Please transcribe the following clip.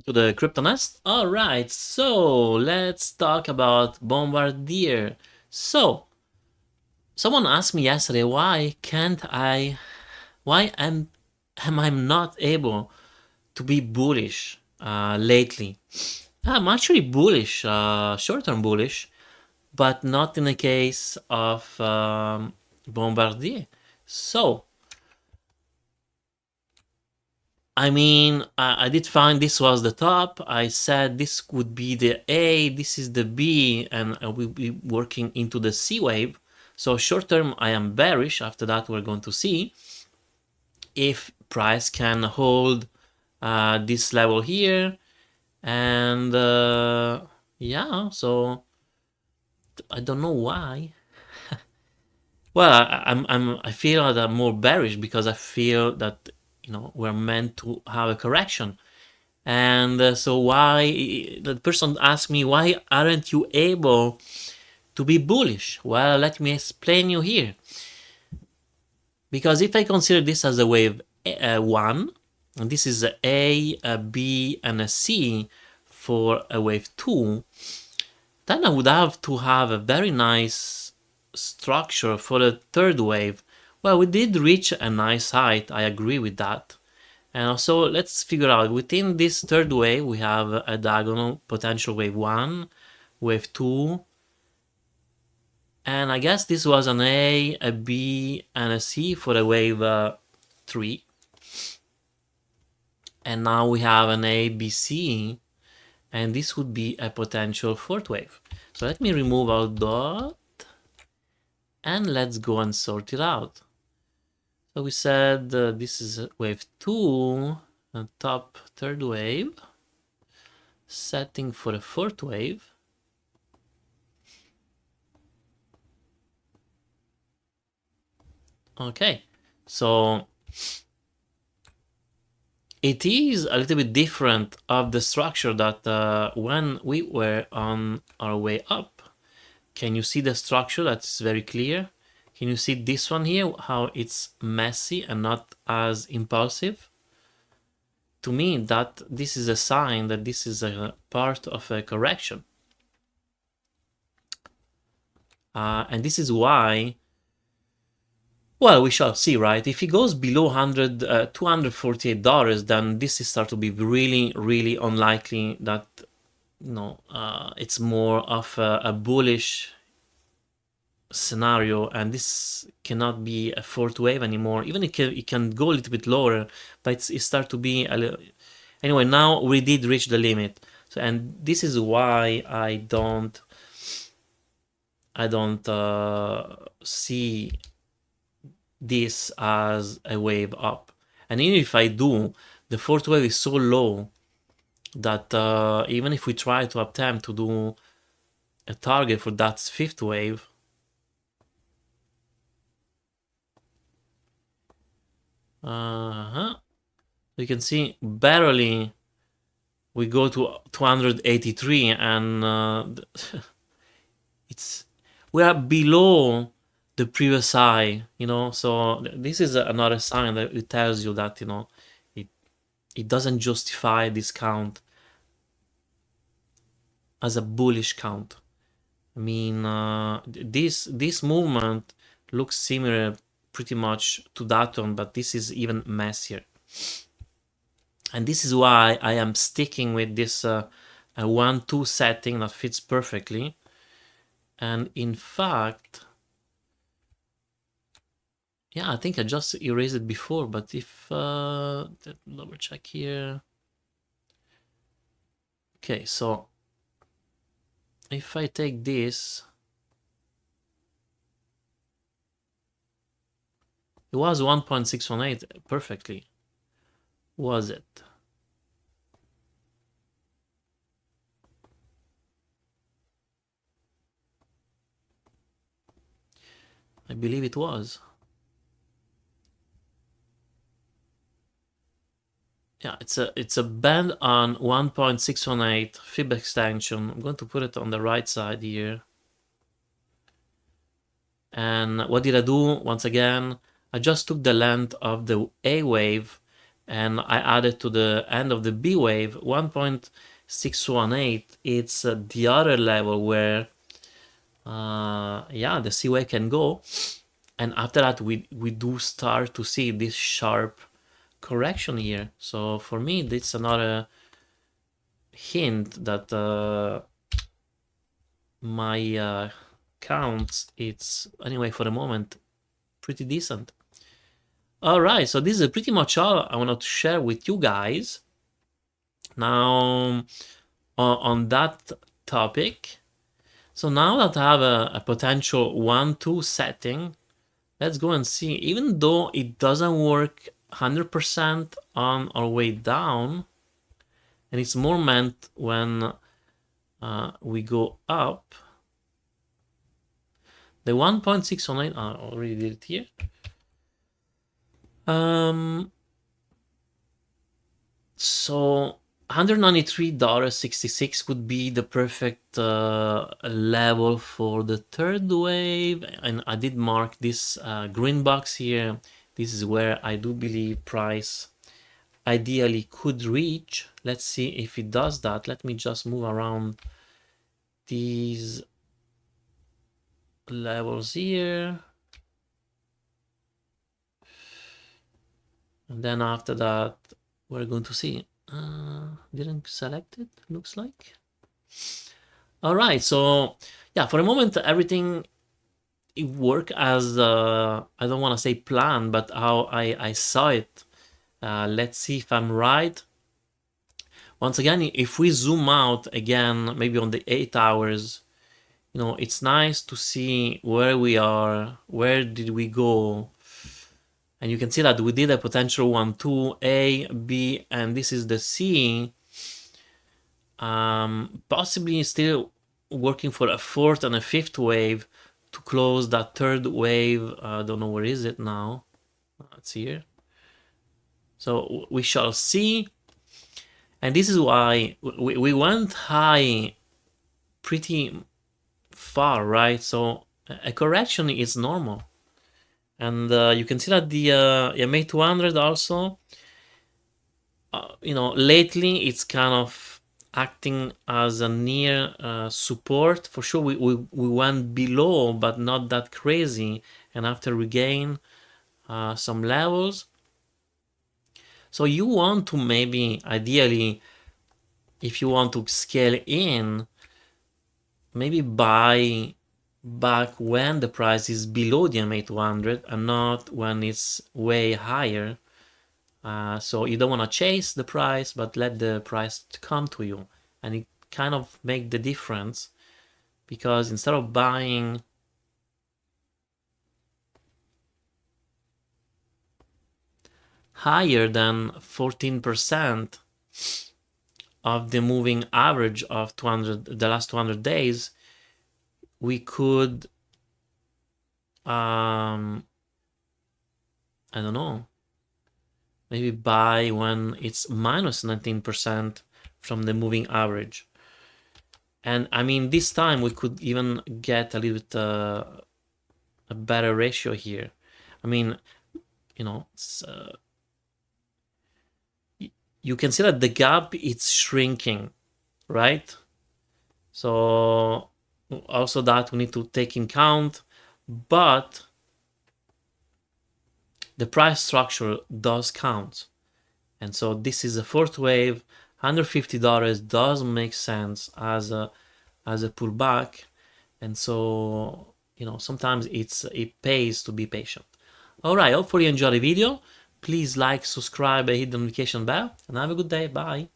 to the Crypto Nest. All right, so let's talk about Bombardier. So, someone asked me yesterday, why am I not able to be bullish lately? I'm actually bullish, short-term bullish, but not in the case of Bombardier. So, I mean, I did find this was the top. I said this would be the A, this is the B, and I will be working into the C wave. So short term, I am bearish. After that, we're going to see if price can hold this level here. And yeah, so I don't know why. Well, I feel that I'm more bearish because I feel that we're meant to have a correction. And so why the person asked me, why aren't you able to be bullish? Well, let me explain you here. Because if I consider this as a wave 1, and this is a B, and a C for a wave 2, then I would have to have a very nice structure for the third wave. Well, we did reach a nice height, I agree with that. And also, let's figure out, within this third wave, we have a diagonal potential wave 1, wave 2, and I guess this was an a B, and a C for a wave 3. And now we have an A, B, C, and this would be a potential fourth wave. So let me remove our dot, and let's go and sort it out. So we said this is wave 2, and top third wave, setting for a fourth wave. Okay, so it is a little bit different of the structure that when we were on our way up. Can you see the structure? That's very clear. Can you see this one here, how it's messy and not as impulsive? To me, that this is a sign that this is a part of a correction. And this is why, well, we shall see, right? If it goes below $248, then this is start to be really, really unlikely that it's more of a bullish scenario, and this cannot be a fourth wave anymore. Even it can go a little bit lower, but it start to be a little. Anyway, now we did reach the limit. So, and this is why I don't see this as a wave up. And even if I do, the fourth wave is so low that even if we try to attempt to do a target for that fifth wave, you can see barely we go to 283, and we are below the previous high, so this is another sign that it tells you that it doesn't justify this count as a bullish count. I mean, this movement looks similar pretty much to that one, but this is even messier. And this is why I am sticking with this 1-2 setting that fits perfectly. And in fact, yeah, I think I just erased it before, but if double check here. Okay, so if I take this, it was 1.618 perfectly, was it? I believe it was. Yeah, it's a band on 1.618 fib extension. I'm going to put it on the right side here. And what did I do? Once again, I just took the length of the A wave and I added to the end of the B wave 1.618. It's the other level where yeah, the C wave can go, and after that we do start to see this sharp correction here. So for me, this is another hint that my counts, it's anyway for the moment pretty decent. All right, so this is pretty much all I wanted to share with you guys. Now on that topic, so now that I have a potential 1-2 setting, let's go and see. Even though it doesn't work 100% on our way down, and it's more meant when we go up. The 1.609, I already did it here. So $193.66 would be the perfect level for the third wave, and I did mark this green box here. This is where I do believe price ideally could reach. Let's see if it does that. Let me just move around these levels here, and then after that we're going to see. Didn't select it, looks like. All right, so yeah, for the moment everything it worked as I don't want to say plan, but how I saw it. Let's see if I'm right. Once again, if we zoom out again, maybe on the 8 hours, you know, it's nice to see where we are, where did we go, and you can see that we did a potential 1-2, A, B, and this is the C. Possibly still working for a fourth and a fifth wave to close that third wave. I don't know where is it now. It's here. So we shall see. And this is why we went high pretty far, right? So a correction is normal. And you can see that the EMA 200 also, you know, lately it's kind of acting as a near support. For sure, we went below, but not that crazy. And after regain some levels. So you want to maybe, ideally, if you want to scale in, maybe buy back when the price is below the MA 200 and not when it's way higher. So you don't want to chase the price, but let the price come to you. And it kind of make the difference, because instead of buying higher than 14% of the moving average of the last 200 days, we could, I don't know, maybe buy when it's minus 19% from the moving average. And I mean, this time we could even get a little bit a better ratio here. I mean, you know, you can see that the gap it's shrinking, right? So also that we need to take in account, but the price structure does count. And so this is a fourth wave. $150 does make sense as a pullback. And so, you know, sometimes it pays to be patient. All right, hopefully you enjoyed the video. Please like, subscribe, and hit the notification bell, and have a good day. Bye.